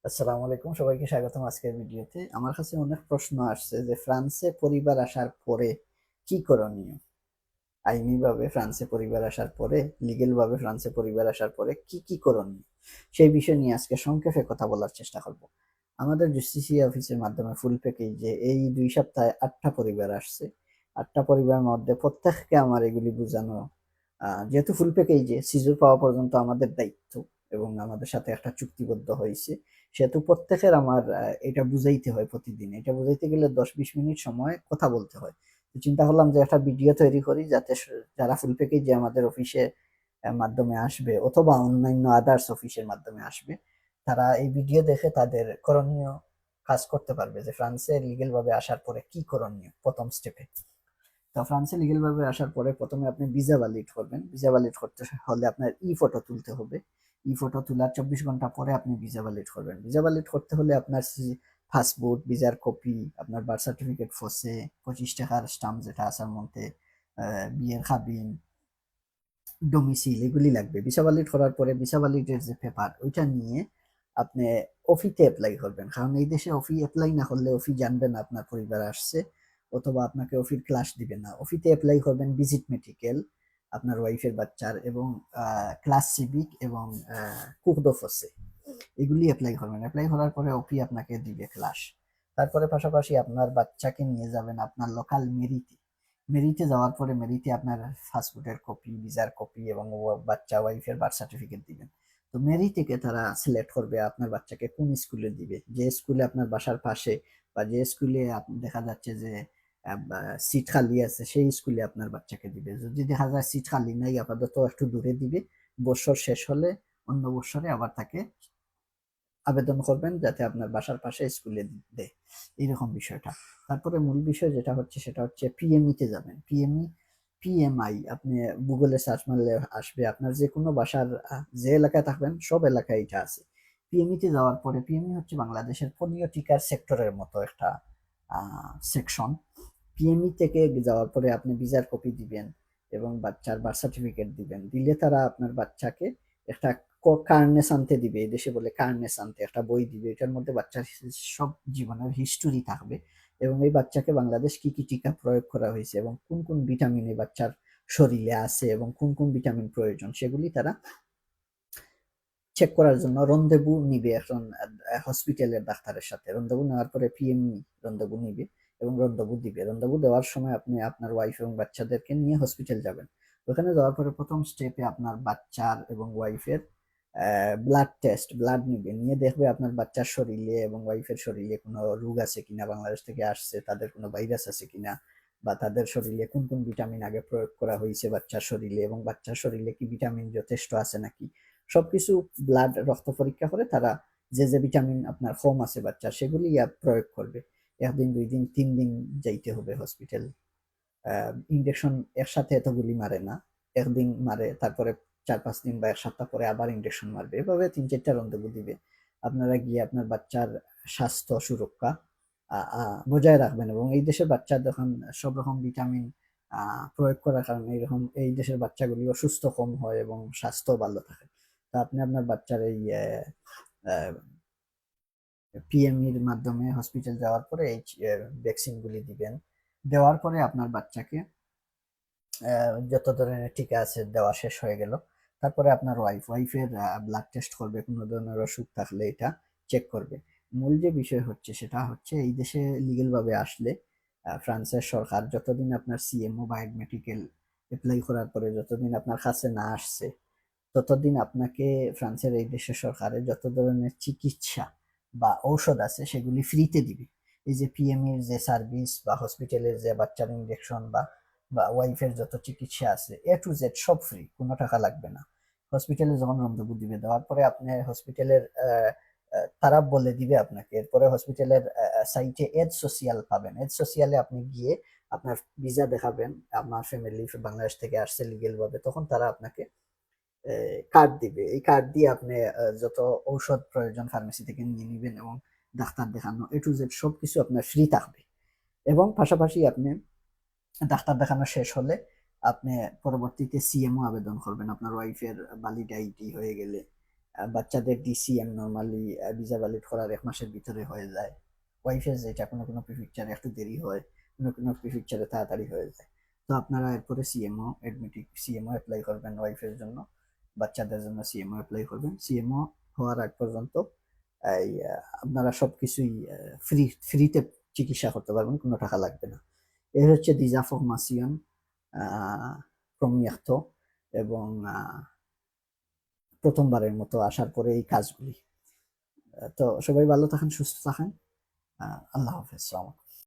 আসসালামু আলাইকুম, সবাইকে স্বাগতম আজকের ভিডিওতে। আমার কাছে অনেক প্রশ্ন আসছে যে ফ্রান্সে পরিবার আসার পরে কি করণীয়। আইনিভাবে ফ্রান্সে পরিবার আসার পরে, লিগ্যাল ভাবে ফ্রান্সে পরিবার আসার পরে কি কি করণীয়, সেই বিষয় নিয়ে আজকে সংক্ষেপে কথা বলার চেষ্টা করব। আমাদের জুস্টিসিয়া অফিসের মাধ্যমে ফুল প্যাকেজে এই 2 সপ্তাহে 8টা পরিবার আসছে। 8টা পরিবারের মধ্যে প্রত্যেককে আমার এগুলি বোঝানো, যেহেতু ফুল প্যাকেজে সিজুর পাওয়া পর্যন্ত আমাদের দায়িত্ব এবং আমাদের সাথে একটা চুক্তিবদ্ধ হয়েছে, সেহেতু প্রত্যেকের আমার এটা বুঝাইতে হয়। প্রতিদিন এটা বুঝাইতে গেলে 10-20 মিনিট সময় কথা বলতে হয়। তো চিন্তা করলাম যে একটা ভিডিও তৈরি করি, যাতে যারা ফুল প্যাকেজে আমাদের অফিসে মাধ্যমে আসবে অথবা অন্যান্য আদার্স অফিসের মাধ্যমে আসবে, তারা এই ভিডিও দেখে তাদের করণীয় কাজ করতে পারবে যে ফ্রান্সে লিগেল ভাবে আসার পরে কি করণীয় প্রথম স্টেপে। তো ফ্রান্সে লিগেল ভাবে আসার পরে প্রথমে আপনি ভিসা ভ্যালিড করবেন। ভিসা ভ্যালিড করতে হলে আপনার ফটো তুলতে হবে। ফটো তোলার 24 ঘন্টা পরে আপনি ভিসা ভ্যালিড করবেন। ভিসা ভ্যালিড করতে হলে আপনার পাসপোর্ট, ভিসার কপি, আপনার বার্থ সার্টিফিকেট, ফসে 25 টাকার স্টাম্প যেটা আসার মধ্যে, বিয়ের খাবিন, ডোমিসিল, এগুলি লাগবে। ভিসা ভ্যালিড করার পরে ভিসা ভ্যালিডের যে পেপার ওইটা নিয়ে আপনি অফিতে অ্যাপ্লাই করবেন, কারণ এই দেশে অফি অ্যাপ্লাই না করলে অফি জানবে না আপনার পরিবার আসছে, অথবা আপনাকে অফির ক্লাস দিবে না। অফিতে অ্যাপ্লাই করবেন ভিজিট মেডিকেল, আপনার ওয়াইফের বাচ্চার, এবং ক্লাস সিভিক এবং কুক দো ফসে, এগুলি অ্যাপ্লাই করবেন। অ্যাপ্লাই করার পরে অফি আপনাকে দিবে ক্লাস। তারপরে পাশাপাশি আপনার বাচ্চাকে নিয়ে যাবেন আপনার লোকাল মেরিতে। মেরিতে যাওয়ার পরে মেরিতে আপনার পাসপোর্টের কপি, ভিসার কপি এবং বাচ্চা ওয়াইফের বার্থ সার্টিফিকেট দিবেন। তো মেরি থেকে তারা সিলেক্ট করবে আপনার বাচ্চাকে কোন স্কুলে দিবে। যে স্কুলে আপনার বাসার পাশে বা যে স্কুলে দেখা যাচ্ছে যে সিট খালি আছে, সেই স্কুলে আপনার বাচ্চাকে দিবে। যদি দেখা যায় সিট খালি নাই, আপাতত একটু দূরে দিবে। বছর শেষ হলে অন্য বছরে আবার তাকে আবেদন করবেন যাতে আপনার বাসার পাশে স্কুলে দেয়, এইরকম বিষয়টা। তারপরে মূল বিষয় যেটা হচ্ছে সেটা হচ্ছে পিএমই তে যাবেন। পিএমআই আপনি গুগলে সার্চ মারলে আসবে। আপনার যে কোনো বাসার যে এলাকায় থাকবেন সব এলাকায় এটা আছে। পিএমই তে যাওয়ার পরে, পিএমই হচ্ছে বাংলাদেশের পোলিও টিকার সেক্টরের মতো একটা সেকশন। পিএমই থেকে যাওয়ার পরে আপনি ভিসার কপি দিবেন এবং বাচ্চার বার্থ সার্টিফিকেট দিবেন। দিলে তারা আপনার বাচ্চাকে একটা কার্নেস আনতে দিবে। এই দেশে বলে কার্নেস আনতে, একটা বই দিবে। এটার মধ্যে বাচ্চার সব জীবনের হিস্টোরি থাকবে এবং এই বাচ্চাকে বাংলাদেশ কি কি টিকা প্রয়োগ করা হয়েছে এবং কোন কোন ভিটামিন এই বাচ্চার শরীরে আছে এবং কোন কোন ভিটামিন প্রয়োজন, সেগুলি তারা চেক করার জন্য রন্দেবু নিবে এখন হসপিটালের ডাক্তারের সাথে। রন্দেবু নেওয়ার পরে পিএমই রন্দেবু নিবে এবং রন্দেবু দিবে। রন্দেবু দেওয়ার সময় আপনি আপনার ওয়াইফ এবং বাচ্চাদেরকে নিয়ে হসপিটাল যাবেন। ওখানে যাওয়ার পরে প্রথম স্টেপে আপনার বাচ্চার এবং ওয়াইফের ব্লাড টেস্ট, ব্লাড নিবে। নিয়ে দেখবে আপনার বাচ্চার শরীরে এবং ওয়াইফের শরীরে কোনো রোগ আছে কিনা, বাংলাদেশ থেকে আসছে তাদের কোনো ভাইরাস আছে কিনা, বা তাদের শরীরে কোন কোন ভিটামিন আগে প্রয়োগ করা হয়েছে বাচ্চার শরীরে, এবং বাচ্চার শরীরে কি ভিটামিন যথেষ্ট আছে নাকি, সবকিছু ব্লাড রক্ত পরীক্ষা করে তারা যে যে ভিটামিন আপনার কম আছে বাচ্চার সেগুলি প্রয়োগ করবে। 1 দিন 2 দিন 3 দিন যাইতে হবে হসপিটাল। ইনজেকশন একসাথে এতগুলি মারে না, 1 দিন মারে, তারপরে 4-5 দিন বা 1 সপ্তাহ পরে আবার ইনজেকশন মারবে। এভাবে 3-4টা রন্ধেবু দিবে। আপনারা গিয়ে আপনার বাচ্চার স্বাস্থ্য সুরক্ষা বজায় রাখবেন। এবং এই দেশের বাচ্চা যখন সব রকম ভিটামিন প্রয়োগ করার কারণে এরকম এই দেশের বাচ্চাগুলি অসুস্থ কম হয় এবং স্বাস্থ্য ভালো থাকে। তো আপনি আপনার বাচ্চার এই পিএমইর মাধ্যমে হসপিটাল যাওয়ার পরে এই ভ্যাকসিনগুলি দিবেন। দেওয়ার পরে আপনার বাচ্চাকে যত ধরনের টিকা আছে দেওয়া শেষ হয়ে গেল। তারপরে আপনার ওয়াইফের ব্লাড টেস্ট করবে, কোনো ধরনের অসুখ থাকলে এটা চেক করবে। মূল যে বিষয় হচ্ছে সেটা হচ্ছে এই দেশে লিগেল ভাবে আসলে ফ্রান্সের সরকার যতদিন আপনার সিএমও বা মেডিকেল অ্যাপ্লাই করার পরে যতদিন আপনার কাছে না আসছে, ততদিন আপনাকে ফ্রান্সের এই দেশের সরকারের যত ধরনের চিকিৎসা বা ঔষধ আছে সেগুলি ফ্রিতে দিবে। এই যে পিএমইর যে সার্ভিস বা হসপিটালের যে বাচ্চার ইনজেকশন বা ওয়াইফের যত চিকিৎসা আছে A to Z সব ফ্রি, কোনো টাকা লাগবে না। হসপিটালে যখন রন্ধবু দিবে, দেওয়ার পরে আপনি হসপিটালের তারা বলে দিবে আপনাকে। এরপরে হসপিটালের সাইটে এড সোশিয়াল পাবেন। এড সোশিয়ালে আপনি গিয়ে আপনার ভিসা দেখাবেন, আমার ফ্যামিলি বাংলাদেশ থেকে আসছে লিগেল ভাবে, তখন তারা আপনাকে কার্ড দিবে। এই কার্ড দিয়ে আপনি যত ঔষধ প্রয়োজন ফার্মেসি থেকে নিয়ে নিবেন এবং ডাক্তার দেখানো A to Z সবকিছু আপনার ফ্রি থাকবে। এবং পাশাপাশি আপনি ডাক্তার দেখানো শেষ হলে আপনি পরবর্তীতে সিএমও আবেদন করবেন আপনার ওয়াইফের ভ্যালিড আইডি হয়ে গেলে। বাচ্চাদের ডিসিএম নর্মালি ভিসা ভ্যালিড করার 1 মাসের ভিতরে হয়ে যায়। ওয়াইফের যেটা কোনো কোনো প্রিফেকচারে একটু দেরি হয়, কোনো কোনো প্রিফেকচারে তাড়াতাড়ি হয়ে যায়। তো আপনারা এরপরে সিএমও অ্যাডমিটিক সিএমও অ্যাপ্লাই করবেন ওয়াইফের জন্য, বাচ্চাদের জন্য সিএমও অ্যাপ্লাই করবেন। সিএমও হওয়ার আগ পর্যন্ত এই আপনারা সবকিছুই ফ্রিতে চিকিৎসা করতে পারবেন, কোনো টাকা লাগবে না। এই হচ্ছে দিজা ফরমাসিয়ন প্রমিয়াক্ত এবং প্রথমবারের মতো আসার পরে এই কাজগুলি। তো সবাই ভালো থাকেন, সুস্থ থাকেন। আল্লাহ হাফেজ।